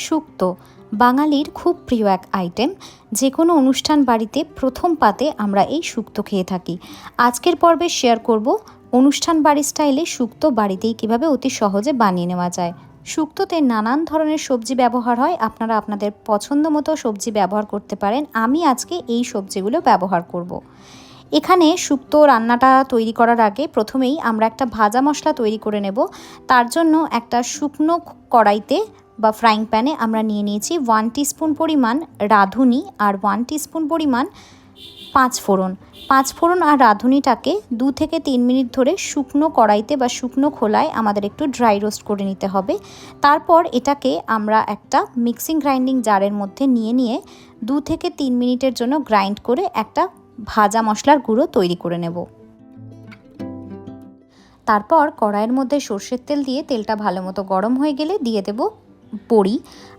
শুক্তো বাঙালির খুব প্রিয় এক আইটেম। যে কোনো অনুষ্ঠান বাড়িতে প্রথম পাতে আমরা এই শুক্তো খেয়ে থাকি। আজকের পর্বে শেয়ার করব অনুষ্ঠান বাড়ির স্টাইলে শুক্তো বাড়িতেই কিভাবে অতি সহজে বানিয়ে নেওয়া যায়। শুক্তোতে নানান ধরনের সবজি ব্যবহার হয়, আপনারা আপনাদের পছন্দ মতো সবজি ব্যবহার করতে পারেন। আমি আজকে এই সবজিগুলো ব্যবহার করব। এখানে শুক্তো রান্নাটা তৈরি করার আগে প্রথমেই আমরা একটা ভাজা মশলা তৈরি করে নেব। তার জন্য একটা শুকনো কড়াইতে বা ফ্রাইং প্যানে আমরা নিয়ে নিয়েছি 1 টিস্পুন পরিমাণ রাঁধুনি আর 1 টিস্পুন পরিমাণ পাঁচফোড়ন আর রাঁধুনিটাকে 2 থেকে 3 মিনিট ধরে শুকনো কড়াইতে বা শুকনো খোলায় আমাদের একটু ড্রাই রোস্ট করে নিতে হবে। তারপর এটাকে আমরা একটা মিক্সিং গ্রাইন্ডিং জারের মধ্যে নিয়ে 2 থেকে 3 মিনিটের জন্য গ্রাইন্ড করে একটা ভাজা মশলার গুঁড়ো তৈরি করে নেব। তারপর কড়াইয়ের মধ্যে সর্ষের তেল দিয়ে তেলটা ভালো মতো গরম হয়ে গেলে দিয়ে দেব বড়ি।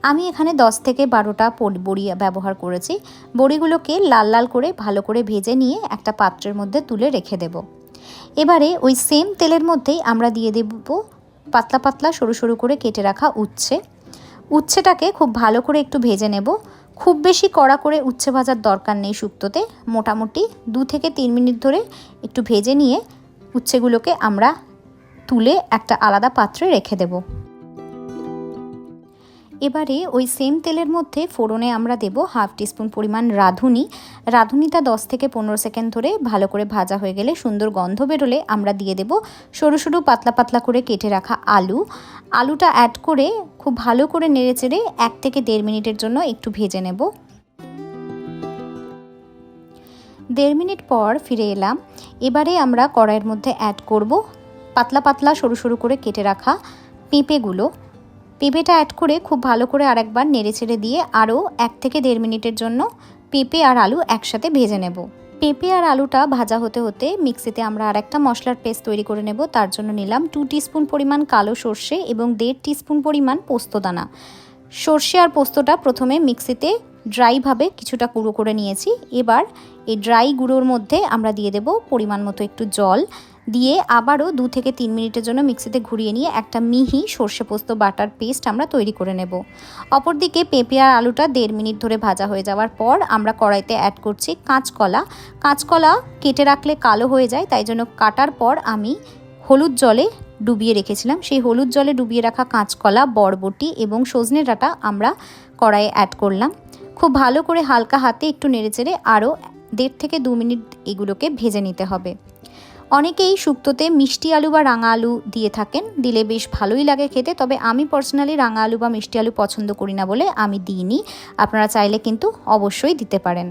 আমি এখানে 10 থেকে 12টা বড়ি ব্যবহার করেছি। বড়িগুলোকে লাল লাল করে ভালো করে ভেজে নিয়ে একটা পাত্রের মধ্যে তুলে রেখে দেব। এবারে ওই সেম তেলের মধ্যেই আমরা দিয়ে দেব পাতলা পাতলা সরু সরু করে কেটে রাখা উচ্ছেটাকে খুব ভালো করে একটু ভেজে নেব। খুব বেশি কড়া করে উচ্ছে ভাজার দরকার নেই শুক্তোতে, মোটামুটি 2 থেকে 3 মিনিট ধরে একটু ভেজে নিয়ে উচ্ছেগুলোকে আমরা তুলে একটা আলাদা পাত্রে রেখে দেব। এবারে ওই সেম তেলের মধ্যে ফোড়নে আমরা দেব 1/2 টিস্পুন পরিমাণ রাঁধুনিটা 10 থেকে 15 সেকেন্ড ধরে ভালো করে ভাজা হয়ে গেলে সুন্দর গন্ধ বেরোলে আমরা দিয়ে দেব সরু সরু পাতলা পাতলা করে কেটে রাখা আলুটা অ্যাড করে খুব ভালো করে নেড়েচেড়ে 1 থেকে 1.5 মিনিটের জন্য একটু ভেজে নেব। 1.5 মিনিট পর ফিরে এলাম। এবারে আমরা কড়াইয়ের মধ্যে অ্যাড করব পাতলা পাতলা সরু সরু করে কেটে রাখা পেঁপেটা অ্যাড করে খুব ভালো করে আরেকবার নেড়েচেড়ে দিয়ে আরও 1 থেকে 1.5 মিনিটের জন্য পেঁপে আর আলু একসাথে ভেজে নেব। পেঁপে আর আলুটা ভাজা হতে হতে মিক্সিতে আমরা আরেকটা মশলার পেস্ট তৈরি করে নেব। তার জন্য নিলাম 2 টিস্পুন পরিমাণ কালো সর্ষে এবং 1.5 টিস্পুন পরিমাণ পোস্তদানা। সর্ষে আর পোস্তটা প্রথমে মিক্সিতে ড্রাইভাবে কিছুটা গুঁড়ো করে নিয়েছি। এবার এই ড্রাই গুঁড়োর মধ্যে আমরা দিয়ে দেব পরিমাণ মতো একটু জল, দিয়ে আবারও 2 থেকে 3 মিনিটের জন্য মিক্সিতে ঘুরিয়ে নিয়ে একটা মিহি সর্ষে পোস্ত বাটার পেস্ট আমরা তৈরি করে নেব। অপরদিকে পেঁপে আর আলুটা 1.5 মিনিট ধরে ভাজা হয়ে যাওয়ার পর আমরা কড়াইতে অ্যাড করছি কাঁচকলা কেটে রাখলে কালো হয়ে যায়, তাই জন্য কাটার পর আমি হলুদ জলে ডুবিয়ে রেখেছিলাম। সেই হলুদ জলে ডুবিয়ে রাখা কাঁচকলা, বরবটি এবং সজনে ডাঁটা আমরা কড়াইয়ে অ্যাড করলাম। খুব ভালো করে হালকা হাতে একটু নেড়েচেড়ে আরও 1.5 থেকে 2 মিনিট এগুলোকে ভেজে নিতে হবে। অনেকেই শুক্তোতে মিষ্টি আলু বা রাঙা আলু দিয়ে থাকেন, দিলে বেশ ভালোই লাগে খেতে, তবে আমি পার্সোনালি রাঙা আলু বা মিষ্টি আলু পছন্দ করি না বলে আমি দিইনি। আপনারা চাইলে কিন্তু অবশ্যই দিতে পারেন।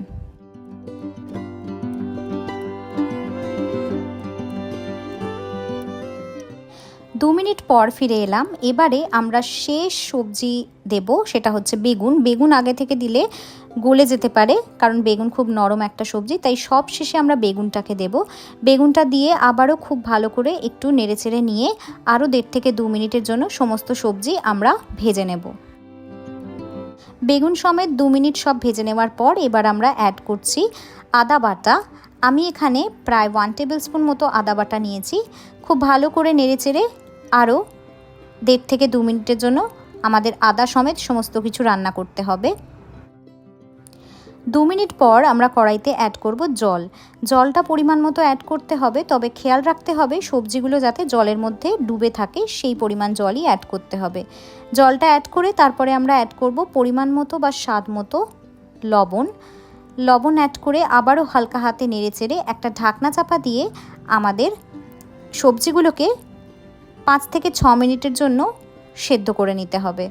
দু মিনিট পর ফিরে এলাম। এবারে আমরা শেষ সবজি দেব, সেটা হচ্ছে বেগুন আগে থেকে দিলে গলে যেতে পারে, কারণ বেগুন খুব নরম একটা সবজি, তাই সব শেষে আমরা বেগুনটাকে দেব। বেগুনটা দিয়ে আবারও খুব ভালো করে একটু নেড়েচেড়ে নিয়ে আরও 1.5 থেকে 2 মিনিটের জন্য সমস্ত সবজি আমরা ভেজে নেব। বেগুন সমেত 2 মিনিট সব ভেজে নেওয়ার পর এবার আমরা অ্যাড করছি আদা বাটা। আমি এখানে প্রায় 1 টেবিল স্পুন মতো আদা বাটা নিয়েছি। খুব ভালো করে নেড়েচেড়ে আরও 1.5 থেকে 2 মিনিটের জন্য আমাদের আদা সমেত সমস্ত কিছু রান্না করতে হবে। 2 মিনিট পর আমরা কড়াইতে অ্যাড করব জলটা পরিমাণ মতো অ্যাড করতে হবে, তবে খেয়াল রাখতে হবে সবজিগুলো যাতে জলের মধ্যে ডুবে থাকে, সেই পরিমাণ জলই অ্যাড করতে হবে। জলটা অ্যাড করে তারপরে আমরা অ্যাড করব পরিমাণ মতো বা স্বাদ মতো লবণ অ্যাড করে আবারও হালকা হাতে নেড়েচেড়ে একটা ঢাকনা চাপা দিয়ে আমাদের সবজিগুলোকে 5 থেকে 6 মিনিটের জন্য সেদ্ধ করে নিতে হবে।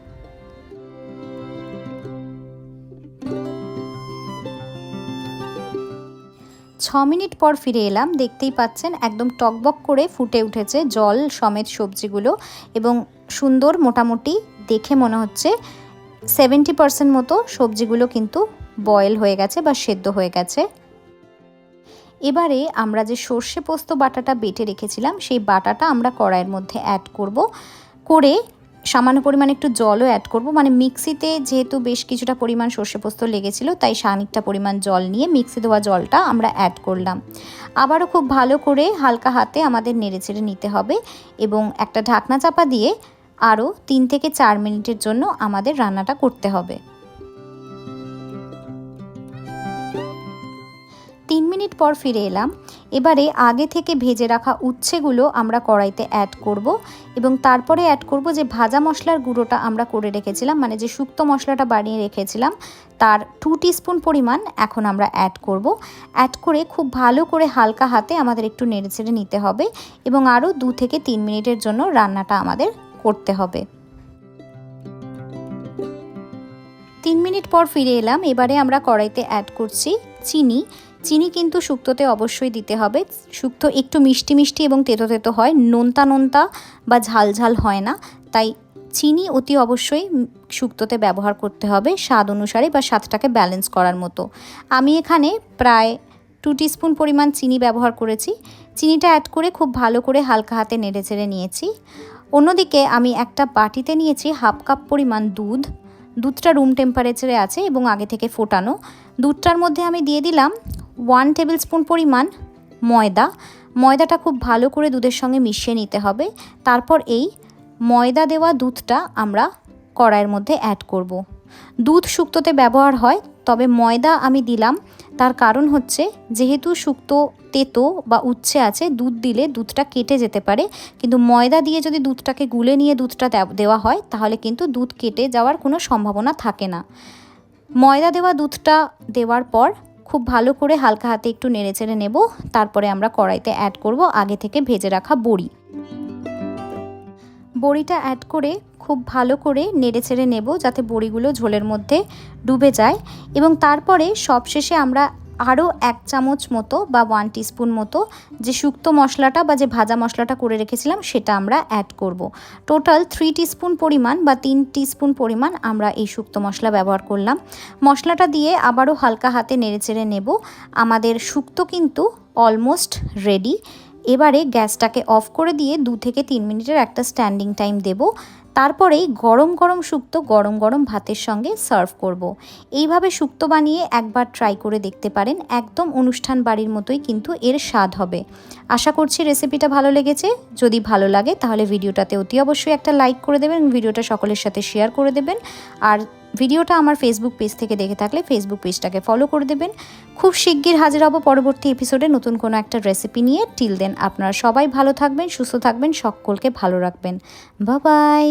6 মিনিট পর ফিরে এলাম। দেখতেই পাচ্ছেন একদম টকবক করে ফুটে উঠেছে জল সমেত সবজিগুলো, এবং সুন্দর মোটামুটি দেখে মনে হচ্ছে 70% মতো সবজিগুলো কিন্তু বয়েল হয়ে গেছে বা সেদ্ধ হয়ে গেছে। এবারে আমরা যে সর্ষে পোস্ত বাটাটা বেটে রেখেছিলাম সেই বাটাটা আমরা কড়াইয়ের মধ্যে অ্যাড করে সামান্য পরিমাণে একটু জলও অ্যাড করব। মানে মিক্সিতে যেহেতু বেশ কিছুটা পরিমাণ সর্ষে পোস্ত লেগেছিল, তাই খানিকটা পরিমাণ জল নিয়ে মিক্সি দেওয়া জলটা আমরা অ্যাড করলাম। আবারও খুব ভালো করে হালকা হাতে আমাদের নেড়েচেড়ে নিতে হবে এবং একটা ঢাকনা চাপা দিয়ে আরও 3 থেকে 4 মিনিটের জন্য আমাদের রান্নাটা করতে হবে। 3 মিনিট পর ফিরে এলাম। এবারে আগে থেকে ভেজে রাখা উচ্ছেগুলো আমরা কড়াইতে অ্যাড করব এবং তারপরে অ্যাড করব যে ভাজা মশলার গুঁড়োটা আমরা করে রেখেছিলাম, মানে যে শুক্তো মশলাটা বানিয়ে রেখেছিলাম তার 2 টিস্পুন পরিমাণ এখন আমরা অ্যাড করব। অ্যাড করে খুব ভালো করে হালকা হাতে আমাদের একটু নেড়েচেড়ে নিতে হবে এবং আরও 2 থেকে 3 মিনিটের জন্য রান্নাটা আমাদের করতে হবে। 3 মিনিট পর ফিরে এলাম। এবারে আমরা কড়াইতে অ্যাড করছি চিনি। চিনি কিন্তু শুক্তোতে অবশ্যই দিতে হবে। শুক্তো একটু মিষ্টি মিষ্টি এবং তেতো তেতো হয়, নোনতা নোনতা বা ঝাল ঝাল হয় না, তাই চিনি অতি অবশ্যই শুক্তোতে ব্যবহার করতে হবে স্বাদ অনুসারে বা স্বাদটাকে ব্যালেন্স করার মতো। আমি এখানে প্রায় 2 টিস্পুন পরিমাণ চিনি ব্যবহার করেছি। চিনিটা অ্যাড করে খুব ভালো করে হালকা হাতে নেড়েচেড়ে নিয়েছি। অন্যদিকে আমি একটা বাটিতে নিয়েছি হাফ কাপ পরিমাণ দুধ। দুধটা রুম টেম্পারেচারে আছে এবং আগে থেকে ফোটানো। দুধটার মধ্যে আমি দিয়ে দিলাম 1 টেবিল স্পুন পরিমাণ ময়দা। ময়দাটা খুব ভালো করে দুধের সঙ্গে মিশিয়ে নিতে হবে। তারপর এই ময়দা দেওয়া দুধটা আমরা কড়াইয়ের মধ্যে অ্যাড করব। দুধ শুক্তোতে ব্যবহার হয়, তবে ময়দা আমি দিলাম তার কারণ হচ্ছে যেহেতু শুক্তো তেতো বা উচ্ছে আছে, দুধ দিলে দুধটা কেটে যেতে পারে, কিন্তু ময়দা দিয়ে যদি দুধটাকে গুলে নিয়ে দুধটা দেওয়া হয় তাহলে কিন্তু দুধ কেটে যাওয়ার কোনো সম্ভাবনা থাকে না। ময়দা দেওয়া দুধটা দেওয়ার পর খুব ভালো করে হালকা হাতে একটু নেড়েচেড়ে নেব। তারপরে আমরা কড়াইতে অ্যাড করব আগে থেকে ভেজে রাখা বড়ি। বড়িটা অ্যাড করে খুব ভালো করে নেড়েচেড়ে নেব যাতে বড়িগুলো ঝোলের মধ্যে ডুবে যায় এবং তারপরে সবশেষে আমরা আরও 1 চামচ মতো বা 1 টিস্পুন মতো যে শুক্তো মশলাটা বা যে ভাজা মশলাটা করে রেখেছিলাম সেটা আমরা অ্যাড করব। টোটাল 3 টিস্পুন পরিমাণ বা 3 টিস্পুন পরিমাণ আমরা এই শুক্তো মশলা ব্যবহার করলাম। মশলাটা দিয়ে আবারও হালকা হাতে নেড়েচেড়ে নেব। আমাদের শুক্তো কিন্তু অলমোস্ট রেডি। এবারে গ্যাসটাকে অফ করে দিয়ে 2 থেকে 3 মিনিটের একটা স্ট্যান্ডিং টাইম দেব। তারপরেই গরম গরম শুক্তো গরম গরম ভাতের সঙ্গে সার্ভ করব। এইভাবে শুক্তো বানিয়ে একবার ট্রাই করে দেখতে পারেন, একদম অনুষ্ঠান বাড়ির মতোই কিন্তু এর স্বাদ হবে। আশা করছি রেসিপিটা ভালো লেগেছে। যদি ভালো লাগে তাহলে ভিডিওটাতে অতি অবশ্যই একটা লাইক করে দেবেন, ভিডিওটা সকলের সাথে শেয়ার করে দেবেন। আর ভিডিওটা আমার ফেসবুক পেজ থেকে দেখে থাকলে ফেসবুক পেজটাকে ফলো করে দেবেন। খুব শিগগির হাজির হব পরবর্তী এপিসোডে নতুন কোনো একটা রেসিপি নিয়ে। টিল দেন আপনারা সবাই ভালো থাকবেন, সুস্থ থাকবেন, সকলকে ভালো রাখবেন। Bye bye.